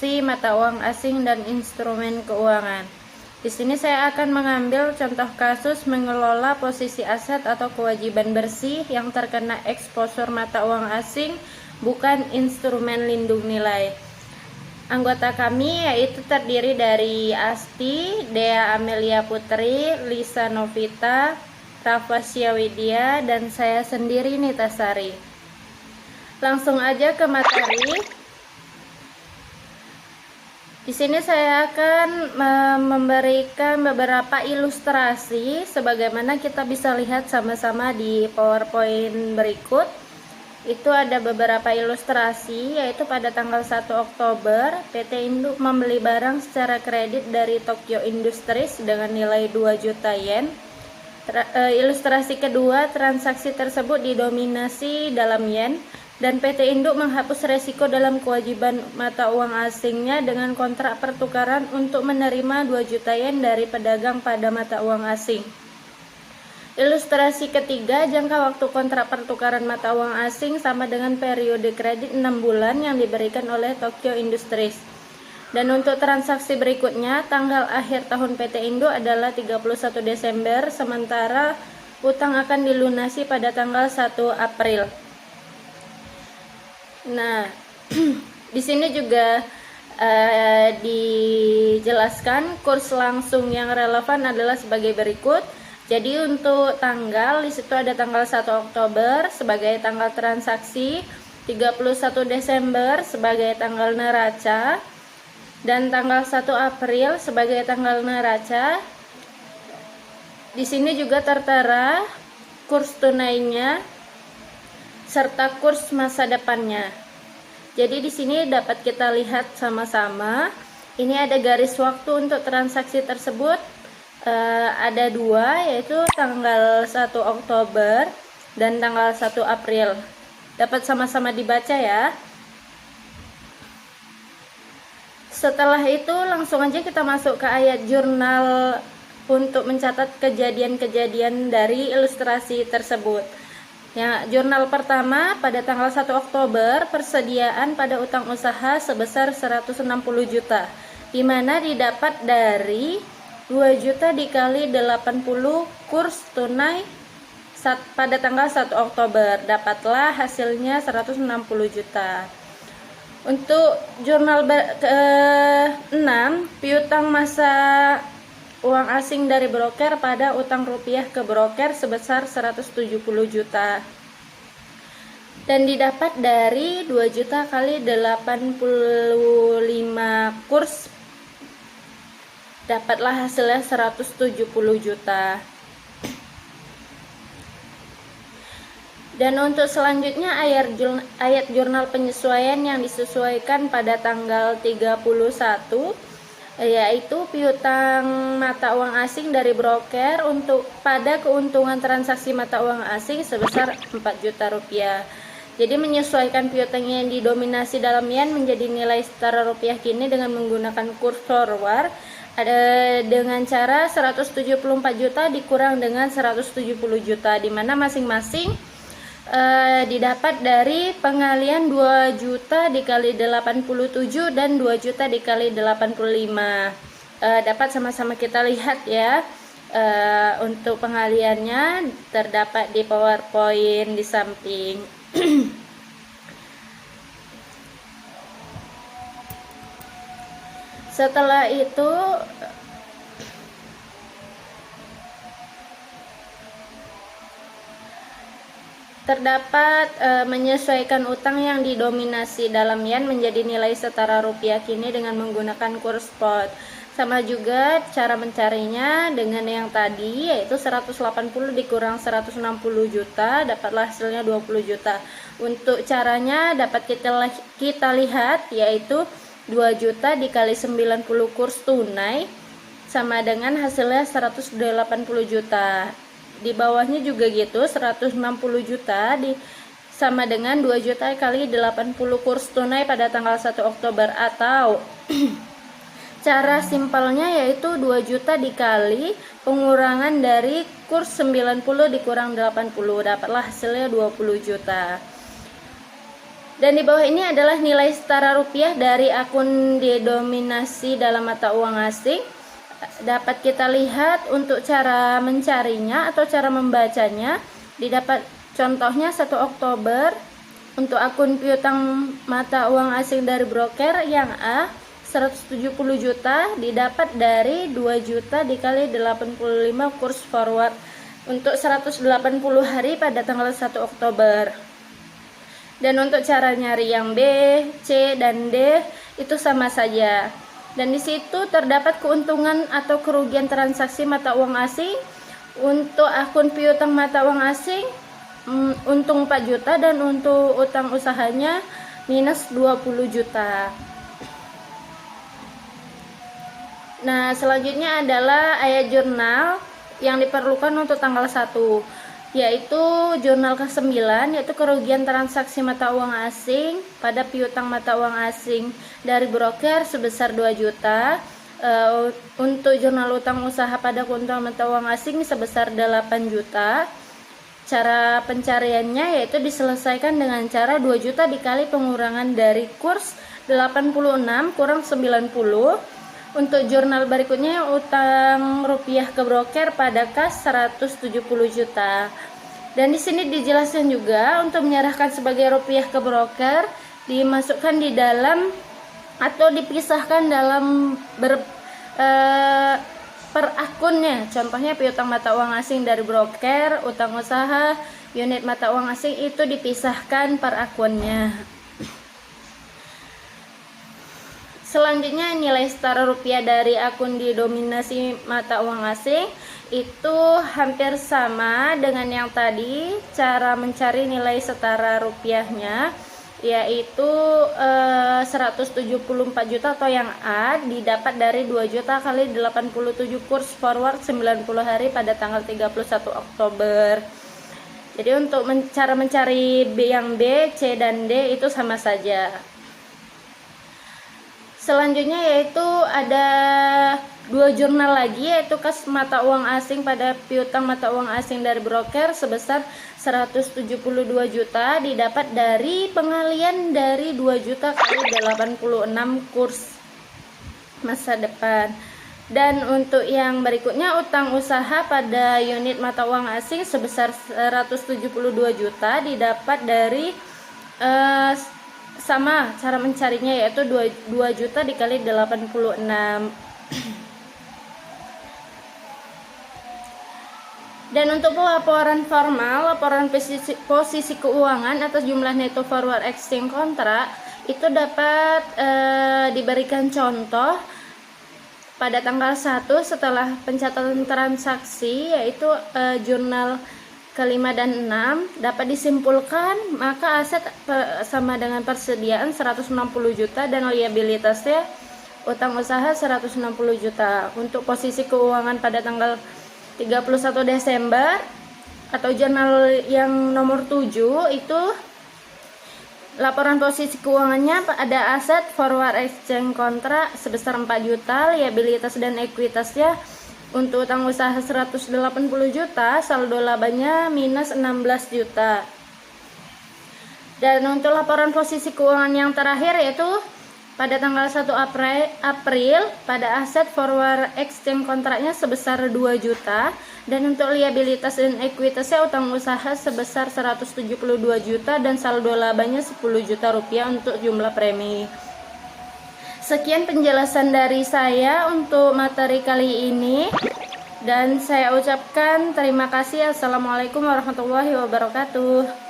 transaksi mata uang asing dan instrumen keuangan. Di sini saya akan mengambil contoh kasus mengelola posisi aset atau kewajiban bersih yang terkena eksposur mata uang asing, bukan instrumen lindung nilai. Anggota kami yaitu terdiri dari Asti, Dea Amelia Putri, Lisa Novita, Rafasya Widya, dan saya sendiri Nita Sari. Langsung aja ke materi. Di sini saya akan memberikan beberapa ilustrasi sebagaimana kita bisa lihat sama-sama di PowerPoint berikut. Itu ada beberapa ilustrasi, yaitu pada tanggal 1 Oktober PT Induk membeli barang secara kredit dari Tokyo Industries dengan nilai 2 juta yen. Ilustrasi kedua, transaksi tersebut didominasi dalam yen dan PT Induk menghapus resiko dalam kewajiban mata uang asingnya dengan kontrak pertukaran untuk menerima 2 juta yen dari pedagang pada mata uang asing. Ilustrasi ketiga, jangka waktu kontrak pertukaran mata uang asing sama dengan periode kredit 6 bulan yang diberikan oleh Tokyo Industries. Dan untuk transaksi berikutnya, tanggal akhir tahun PT Induk adalah 31 Desember, sementara utang akan dilunasi pada tanggal 1 April. Nah, di sini juga dijelaskan kurs langsung yang relevan adalah sebagai berikut. Jadi untuk tanggal, di situ ada tanggal 1 Oktober sebagai tanggal transaksi, 31 Desember sebagai tanggal neraca, dan tanggal 1 April sebagai tanggal neraca. Di sini juga tertera kurs tunainya serta kurs masa depannya. Jadi di sini dapat kita lihat sama-sama. Ini ada garis waktu untuk transaksi tersebut. Ada dua, yaitu tanggal 1 Oktober dan tanggal 1 April. Dapat sama-sama dibaca ya. Setelah itu langsung aja kita masuk ke ayat jurnal untuk mencatat kejadian-kejadian dari ilustrasi tersebut. Ya, jurnal pertama pada tanggal 1 Oktober, persediaan pada utang usaha sebesar 160 juta, di mana didapat dari 2 juta dikali 80 kurs tunai pada tanggal 1 Oktober. Dapatlah hasilnya 160 juta. Untuk jurnal ke-6, piutang masa uang asing dari broker pada utang rupiah ke broker sebesar 170 juta. Dan didapat dari 2 juta kali 85 kurs. Dapatlah hasilnya 170 juta. Dan untuk selanjutnya ayat jurnal penyesuaian yang disesuaikan pada tanggal 31, yaitu piutang mata uang asing dari broker untuk pada keuntungan transaksi mata uang asing sebesar 4 juta rupiah. Jadi menyesuaikan piutang yang didominasi dalam yen menjadi nilai setara rupiah kini dengan menggunakan kurs forward dengan cara 174 juta dikurang dengan 170 juta, di mana masing-masing didapat dari pengalian 2 juta dikali 87 dan 2 juta dikali 85. Dapat sama-sama kita lihat ya. Untuk pengaliannya terdapat di PowerPoint di samping. Setelah itu terdapat menyesuaikan utang yang didominasi dalam yen menjadi nilai setara rupiah kini dengan menggunakan kurs spot. Sama juga cara mencarinya dengan yang tadi, yaitu 180 dikurang 160 juta, dapatlah hasilnya 20 juta. Untuk caranya dapat kita lihat, yaitu 2 juta dikali 90 kurs tunai sama dengan hasilnya 180 juta. Di bawahnya juga gitu, 160 juta sama dengan 2 juta kali 80 kurs tunai pada tanggal 1 Oktober, atau cara simpelnya yaitu 2 juta dikali pengurangan dari kurs 90 dikurang 80, dapatlah hasilnya 20 juta. Dan di bawah ini adalah nilai setara rupiah dari akun didominasi dalam mata uang asing. Dapat kita lihat untuk cara mencarinya atau cara membacanya. Didapat contohnya 1 Oktober untuk akun piutang mata uang asing dari broker yang A 170 juta didapat dari 2 juta dikali 85 kurs forward untuk 180 hari pada tanggal 1 Oktober. Dan untuk cara nyari yang B, C, dan D itu sama saja. Dan di situ terdapat keuntungan atau kerugian transaksi mata uang asing. Untuk akun piutang mata uang asing untung 4 juta dan untuk utang usahanya minus 20 juta. Nah, selanjutnya adalah ayat jurnal yang diperlukan untuk tanggal 1, yaitu jurnal ke-9, yaitu kerugian transaksi mata uang asing pada piutang mata uang asing dari broker sebesar 2 juta. Untuk jurnal utang usaha pada keuntungan mata uang asing sebesar 8 juta. Cara pencariannya yaitu diselesaikan dengan cara 2 juta dikali pengurangan dari kurs 86 kurang 90. Untuk jurnal berikutnya utang rupiah ke broker pada kas 170 juta. Dan di sini dijelaskan juga untuk menyerahkan sebagai rupiah ke broker dimasukkan di dalam atau dipisahkan dalam per akunnya. Contohnya piutang mata uang asing dari broker, utang usaha, unit mata uang asing itu dipisahkan per akunnya. Selanjutnya nilai setara rupiah dari akun didominasi mata uang asing itu hampir sama dengan yang tadi. Cara mencari nilai setara rupiahnya yaitu 174 juta atau yang A didapat dari 2 juta kali 87 kurs forward 90 hari pada tanggal 31 Oktober. Jadi untuk cara mencari yang B, C, dan D itu sama saja. Selanjutnya yaitu ada 2 jurnal lagi, yaitu kas mata uang asing pada piutang mata uang asing dari broker sebesar 172 juta didapat dari pengalian dari 2 juta kali 86 kurs masa depan. Dan untuk yang berikutnya utang usaha pada unit mata uang asing sebesar 172 juta didapat dari sama cara mencarinya yaitu 2 juta dikali 86. Dan untuk laporan formal, laporan posisi keuangan atas jumlah neto forward exchange kontrak itu dapat diberikan contoh pada tanggal 1 setelah pencatatan transaksi, yaitu jurnal ke-5 dan 6 dapat disimpulkan maka aset sama dengan persediaan 160 juta dan liabilitasnya utang usaha 160 juta. Untuk posisi keuangan pada tanggal 31 Desember atau jurnal yang nomor 7 itu laporan posisi keuangannya ada aset forward exchange kontrak sebesar 4 juta, liabilitas dan ekuitasnya untuk utang usaha 180 juta, saldo labanya minus 16 juta. Dan untuk laporan posisi keuangan yang terakhir yaitu pada tanggal 1 April pada aset forward exchange kontraknya sebesar 2 juta dan untuk liabilitas dan ekuitasnya utang usaha sebesar 172 juta dan saldo labanya 10 juta rupiah untuk jumlah premi. Sekian penjelasan dari saya untuk materi kali ini dan saya ucapkan terima kasih. Assalamualaikum warahmatullahi wabarakatuh.